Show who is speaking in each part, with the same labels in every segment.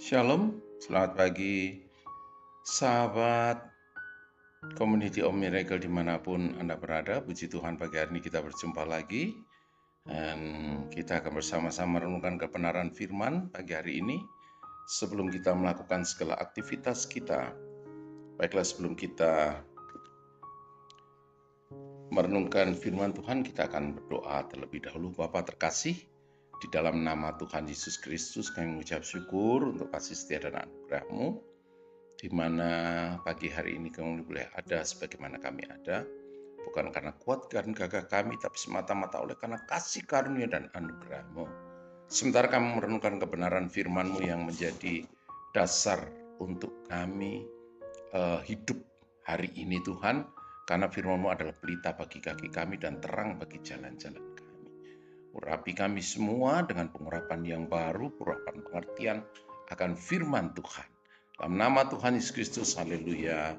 Speaker 1: Shalom, selamat pagi sahabat Community of Miracle dimanapun Anda berada. Puji Tuhan, pagi hari ini kita berjumpa lagi dan kita akan bersama-sama merenungkan kebenaran firman pagi hari ini. Sebelum kita melakukan segala aktivitas kita, baiklah sebelum kita merenungkan firman Tuhan, kita akan berdoa terlebih dahulu. Bapa terkasih, di dalam nama Tuhan Yesus Kristus kami mengucap syukur untuk kasih setia dan anugerah-Mu, di mana pagi hari ini kami boleh ada sebagaimana kami ada, bukan karena kuat dan gagah kami, tapi semata-mata oleh karena kasih karunia dan anugerah-Mu. Sementara kami merenungkan kebenaran firman-Mu yang menjadi dasar untuk kami hidup hari ini Tuhan, karena firman-Mu adalah pelita bagi kaki kami dan terang bagi jalan-jalan kami. Urapi kami semua dengan pengurapan yang baru, pengurapan pengertian akan firman Tuhan. Dalam nama Tuhan Yesus Kristus, haleluya,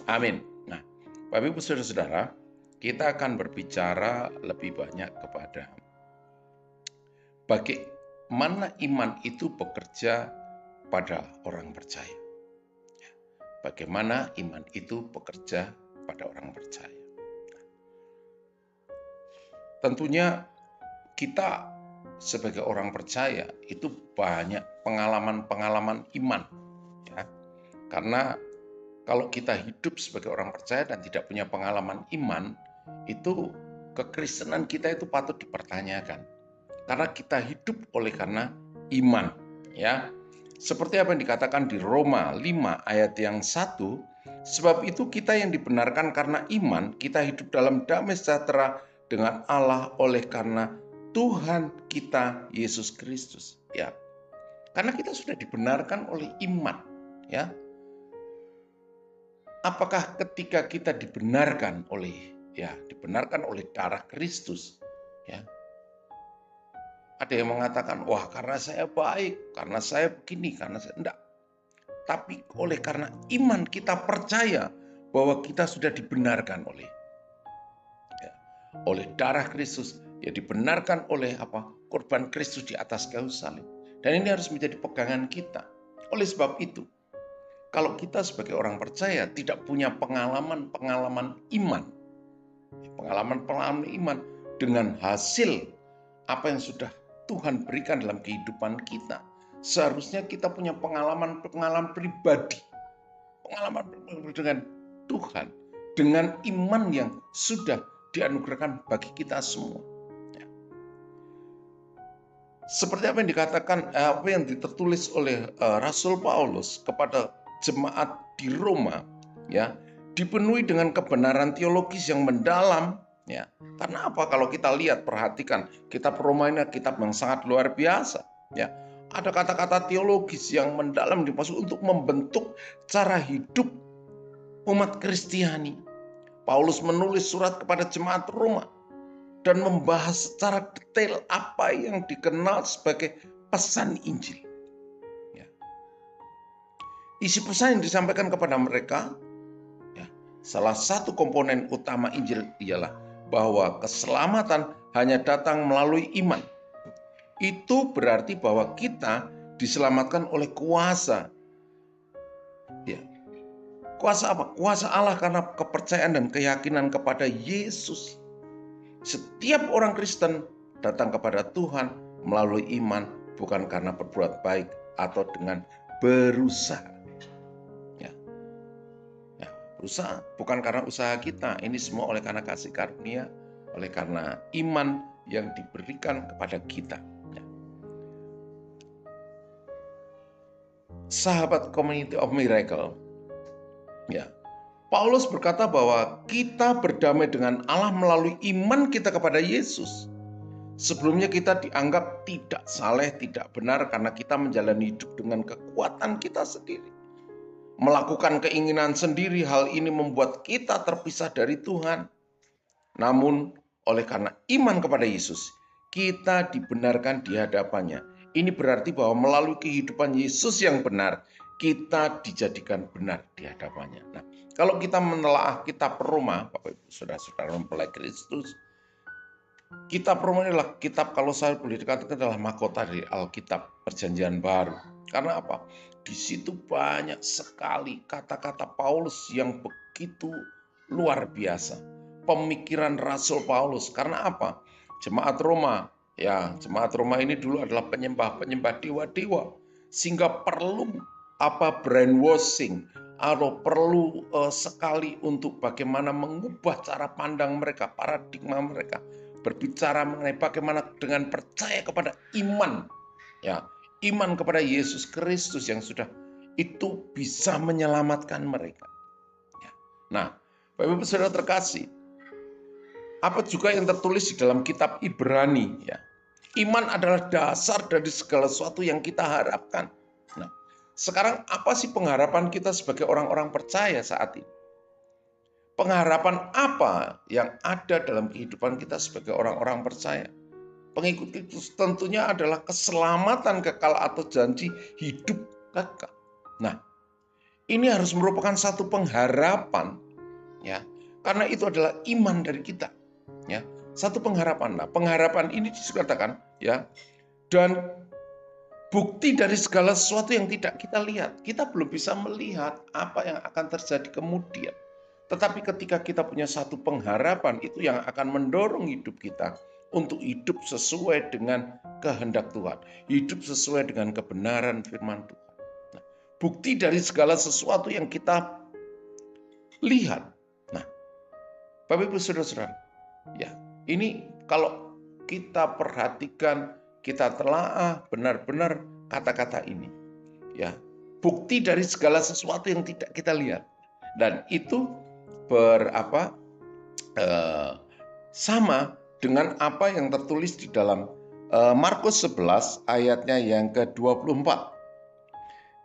Speaker 1: amin. Nah, Bapak Ibu Saudara-saudara, kita akan berbicara lebih banyak kepada bagaimana iman itu bekerja pada orang percaya. Bagaimana iman itu bekerja pada orang percaya. Tentunya kita sebagai orang percaya itu banyak pengalaman-pengalaman iman. Ya. Karena kalau kita hidup sebagai orang percaya dan tidak punya pengalaman iman, itu kekristenan kita itu patut dipertanyakan. Karena kita hidup oleh karena iman. Ya. Seperti apa yang dikatakan di Roma 5 ayat yang 1, sebab itu kita yang dibenarkan karena iman, kita hidup dalam damai sejahtera dengan Allah oleh karena Tuhan kita Yesus Kristus. Ya. Karena kita sudah dibenarkan oleh iman, ya. Apakah ketika kita dibenarkan oleh darah Kristus, ya. Ada yang mengatakan, wah karena saya baik, karena saya begini, karena saya enggak. Tapi oleh karena iman kita percaya bahwa kita sudah dibenarkan oleh darah Kristus, ya dibenarkan oleh korban Kristus di atas kayu salib. Dan ini harus menjadi pegangan kita. Oleh sebab itu, kalau kita sebagai orang percaya tidak punya pengalaman iman dengan hasil apa yang sudah Tuhan berikan dalam kehidupan kita, seharusnya kita punya pengalaman pribadi, pengalaman dengan Tuhan, dengan iman yang sudah dianugerahkan bagi kita semua. Seperti apa yang dikatakan, apa yang tertulis oleh Rasul Paulus kepada jemaat di Roma, ya, dipenuhi dengan kebenaran teologis yang mendalam, ya. Karena apa? Kalau kita lihat, perhatikan, kitab Roma ini kitab yang sangat luar biasa, ya. Ada kata-kata teologis yang mendalam dimaksud untuk membentuk cara hidup umat Kristiani. Paulus menulis surat kepada jemaat Roma dan membahas secara detail apa yang dikenal sebagai pesan Injil. Ya. Isi pesan yang disampaikan kepada mereka, ya, salah satu komponen utama Injil ialah bahwa keselamatan hanya datang melalui iman. Itu berarti bahwa kita diselamatkan oleh kuasa. Ya. Kuasa apa? Kuasa Allah karena kepercayaan dan keyakinan kepada Yesus. Setiap orang Kristen datang kepada Tuhan melalui iman, bukan karena berbuat baik atau dengan berusaha. Ya. Berusaha bukan karena usaha kita. Ini semua oleh karena kasih karunia, oleh karena iman yang diberikan kepada kita. Ya. Sahabat Community of Miracle, ya. Paulus berkata bahwa kita berdamai dengan Allah melalui iman kita kepada Yesus. Sebelumnya kita dianggap tidak saleh, tidak benar karena kita menjalani hidup dengan kekuatan kita sendiri. Melakukan keinginan sendiri, hal ini membuat kita terpisah dari Tuhan. Namun oleh karena iman kepada Yesus, kita dibenarkan di hadapannya. Ini berarti bahwa melalui kehidupan Yesus yang benar, kita dijadikan benar di hadapannya. Nah, kalau kita menelaah kitab Roma, Bapak Ibu Saudara-saudara mempelai Kristus, Kitab Roma adalah kitab, kalau saya boleh dikatakan, adalah mahkota dari Alkitab Perjanjian Baru. Karena apa? Di situ banyak sekali kata-kata Paulus yang begitu luar biasa. Pemikiran Rasul Paulus. Karena apa? Jemaat Roma, ya, jemaat Roma ini dulu adalah penyembah-penyembah dewa-dewa. Sehingga perlu brainwashing, atau perlu sekali untuk bagaimana mengubah cara pandang mereka, paradigma mereka, berbicara mengenai bagaimana dengan percaya kepada iman, ya, iman kepada Yesus Kristus yang sudah itu bisa menyelamatkan mereka. Ya. Nah, Bapak Ibu Saudara terkasih, apa juga yang tertulis di dalam kitab Ibrani, ya. Iman adalah dasar dari segala sesuatu yang kita harapkan. Nah, sekarang apa sih pengharapan kita sebagai orang-orang percaya saat ini? Pengharapan apa yang ada dalam kehidupan kita sebagai orang-orang percaya? Pengikut Kristus tentunya adalah keselamatan kekal atau janji hidup kekal. Nah, ini harus merupakan satu pengharapan, ya, karena itu adalah iman dari kita, ya, satu pengharapan. Nah, pengharapan ini dikatakan, ya, dan bukti dari segala sesuatu yang tidak kita lihat. Kita belum bisa melihat apa yang akan terjadi kemudian. Tetapi ketika kita punya satu pengharapan, itu yang akan mendorong hidup kita untuk hidup sesuai dengan kehendak Tuhan. Hidup sesuai dengan kebenaran firman Tuhan. Nah, bukti dari segala sesuatu yang kita lihat. Nah, Bapak Ibu Saudara-saudara, ya, ini kalau kita perhatikan, kita telaah benar-benar kata-kata ini, ya, bukti dari segala sesuatu yang tidak kita lihat, dan itu sama dengan apa yang tertulis di dalam Markus 11 ayatnya yang ke-24.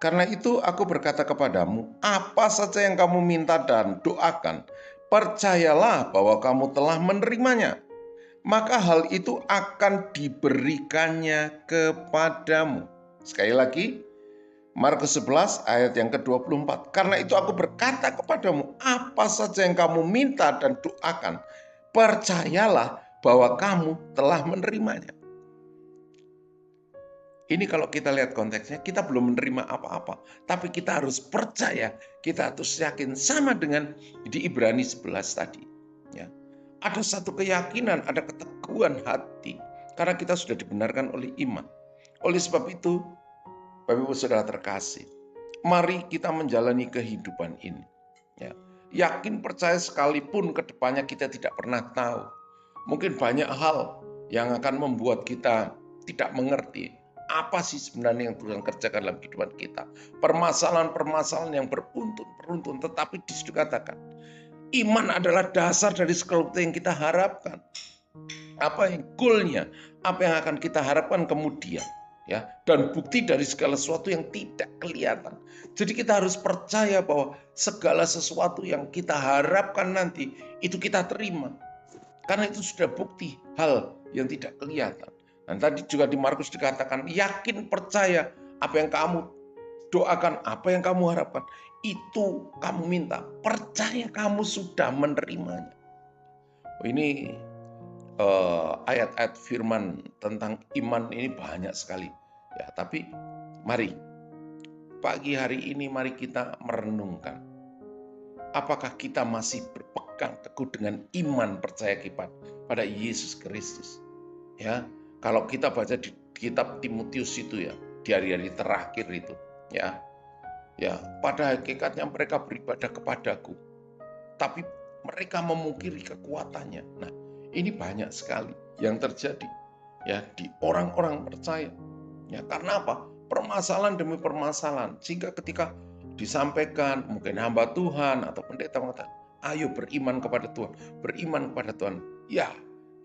Speaker 1: Karena itu aku berkata kepadamu, apa saja yang kamu minta dan doakan, percayalah bahwa kamu telah menerimanya, maka hal itu akan diberikannya kepadamu. Sekali lagi, Markus 11 ayat yang ke-24. Karena itu aku berkata kepadamu, apa saja yang kamu minta dan doakan, percayalah bahwa kamu telah menerimanya. Ini kalau kita lihat konteksnya, kita belum menerima apa-apa, tapi kita harus percaya, kita harus yakin, sama dengan di Ibrani 11 tadi. Ya. Ada satu keyakinan, ada keteguhan hati, karena kita sudah dibenarkan oleh iman. Oleh sebab itu, Bapak Ibu Saudara terkasih, mari kita menjalani kehidupan ini. Ya. Yakin percaya sekalipun ke depannya kita tidak pernah tahu. Mungkin banyak hal yang akan membuat kita tidak mengerti apa sih sebenarnya yang Tuhan kerjakan dalam kehidupan kita. Permasalahan-permasalahan yang beruntun, tetapi disitu katakan, iman adalah dasar dari segala yang kita harapkan. Apa yang goalnya, apa yang akan kita harapkan kemudian, ya, dan bukti dari segala sesuatu yang tidak kelihatan. Jadi kita harus percaya bahwa segala sesuatu yang kita harapkan nanti itu kita terima, karena itu sudah bukti hal yang tidak kelihatan. Dan tadi juga di Markus dikatakan, yakin percaya apa yang kamu doakan, apa yang kamu harapkan, itu kamu minta, percaya kamu sudah menerimanya. Ini ayat-ayat firman tentang iman ini banyak sekali, ya. Tapi mari pagi hari ini, mari kita merenungkan, apakah kita masih berpegang teguh dengan iman percaya kita pada Yesus Kristus, ya. Kalau kita baca di kitab Timotius itu, ya, di hari-hari terakhir itu, ya, pada hakikatnya mereka beribadah kepadaku, tapi mereka memungkiri kekuatannya. Nah, ini banyak sekali yang terjadi, ya, di orang-orang percaya. Ya, karena apa? Permasalahan demi permasalahan, sehingga ketika disampaikan mungkin hamba Tuhan atau pendeta mengatakan, ayo beriman kepada Tuhan, beriman kepada Tuhan. Ya,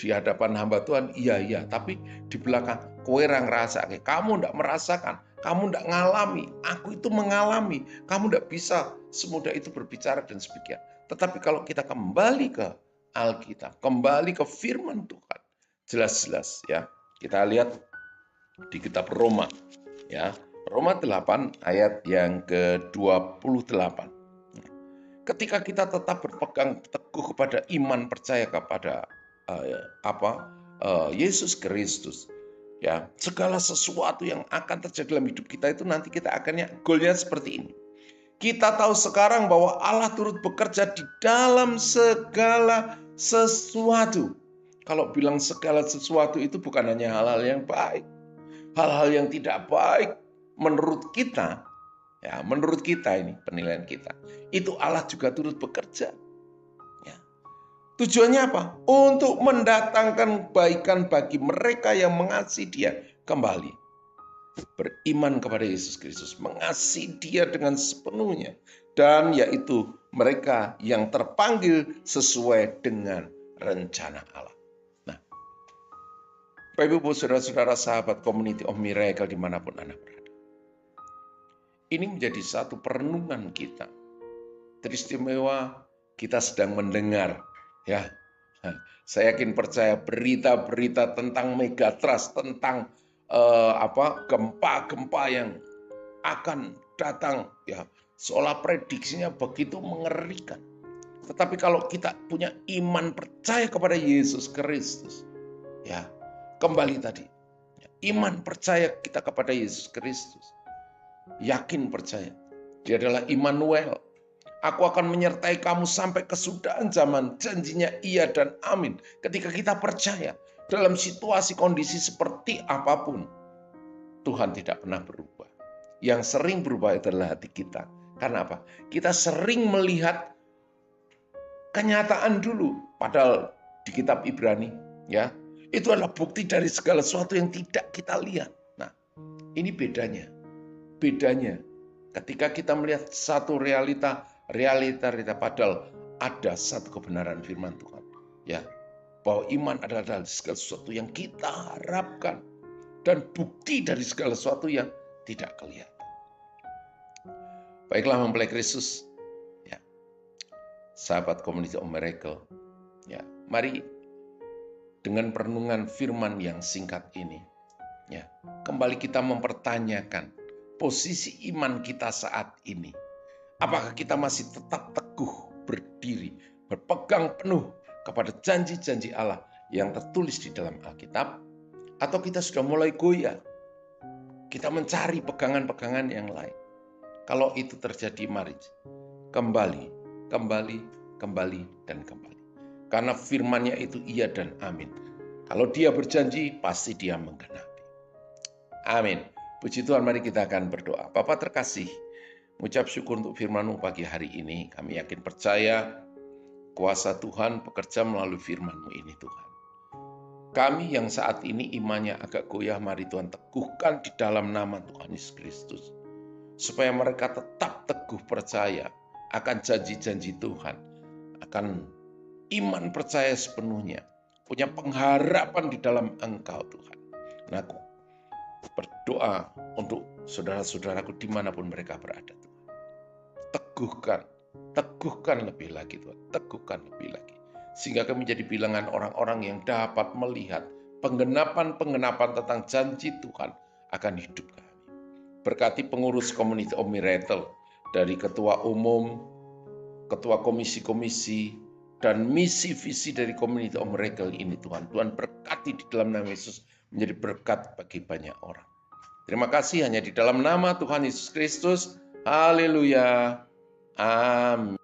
Speaker 1: di hadapan hamba Tuhan, iya, tapi di belakang, kowe ra ngrasake, kamu tidak merasakan, kamu tidak ngalami, aku itu mengalami, kamu tidak bisa semudah itu berbicara dan sebagainya. Tetapi kalau kita kembali ke Alkitab, kembali ke firman Tuhan, jelas-jelas, ya, kita lihat di kitab Roma, ya, Roma 8 ayat yang ke-28. Ketika kita tetap berpegang teguh kepada iman percaya kepada Yesus Kristus. Ya, segala sesuatu yang akan terjadi dalam hidup kita itu nanti kita akannya goalnya seperti ini. Kita tahu sekarang bahwa Allah turut bekerja di dalam segala sesuatu. Kalau bilang segala sesuatu itu bukan hanya hal-hal yang baik, hal-hal yang tidak baik menurut kita, ya menurut kita ini penilaian kita, itu Allah juga turut bekerja. Ya. Tujuannya apa? Untuk mendatangkan kebaikan bagi mereka yang mengasihi Dia kembali. Beriman kepada Yesus Kristus, mengasihi Dia dengan sepenuhnya, dan yaitu mereka yang terpanggil sesuai dengan rencana Allah. Nah, Bapak Ibu, saudara-saudara, sahabat Community of Miracle dimanapun Anda berada, ini menjadi satu perenungan kita. Teristimewa kita sedang mendengar, ya. Saya yakin percaya berita-berita tentang megatrust, tentang gempa-gempa yang akan datang, ya, seolah prediksinya begitu mengerikan. Tetapi kalau kita punya iman percaya kepada Yesus Kristus, ya, kembali tadi, iman percaya kita kepada Yesus Kristus, yakin percaya Dia adalah Immanuel. Aku akan menyertai kamu sampai kesudahan zaman, janjinya iya dan amin. Ketika kita percaya dalam situasi kondisi seperti apapun, Tuhan tidak pernah berubah. Yang sering berubah adalah hati kita. Karena apa? Kita sering melihat kenyataan dulu. Padahal di kitab Ibrani, ya, itu adalah bukti dari segala sesuatu yang tidak kita lihat. Nah, ini bedanya. Bedanya ketika kita melihat satu realita padahal ada satu kebenaran firman Tuhan, ya, bahwa iman adalah segala sesuatu yang kita harapkan dan bukti dari segala sesuatu yang tidak kelihatan. Baiklah mempelai Kristus, ya, sahabat Community of Miracle, ya, mari dengan perenungan firman yang singkat ini, ya, kembali kita mempertanyakan posisi iman kita saat ini. Apakah kita masih tetap teguh berdiri, berpegang penuh kepada janji-janji Allah yang tertulis di dalam Alkitab? Atau kita sudah mulai goyah? Kita mencari pegangan-pegangan yang lain. Kalau itu terjadi, mari kembali, dan kembali. Karena firman-Nya itu iya dan amin. Kalau Dia berjanji, pasti Dia menggenapi. Amin. Puji Tuhan, mari kita akan berdoa. Bapa terkasih, mengucap syukur untuk firman-Mu pagi hari ini. Kami yakin percaya kuasa Tuhan bekerja melalui firman-Mu ini, Tuhan. Kami yang saat ini imannya agak goyah, mari Tuhan teguhkan di dalam nama Tuhan Yesus Kristus. Supaya mereka tetap teguh percaya akan janji-janji Tuhan. Akan iman percaya sepenuhnya. Punya pengharapan di dalam Engkau, Tuhan. Nah, aku berdoa untuk saudara-saudaraku dimanapun mereka berada, Tuhan. Teguhkan lebih lagi, Tuhan. Teguhkan lebih lagi. Sehingga kami menjadi bilangan orang-orang yang dapat melihat penggenapan-penggenapan tentang janji Tuhan akan hidup kami. Berkati pengurus Community of Miracle, dari ketua umum, ketua komisi-komisi, dan misi visi dari Community of Miracle ini, Tuhan. Tuhan berkati di dalam nama Yesus menjadi berkat bagi banyak orang. Terima kasih hanya di dalam nama Tuhan Yesus Kristus. Haleluya. Amin.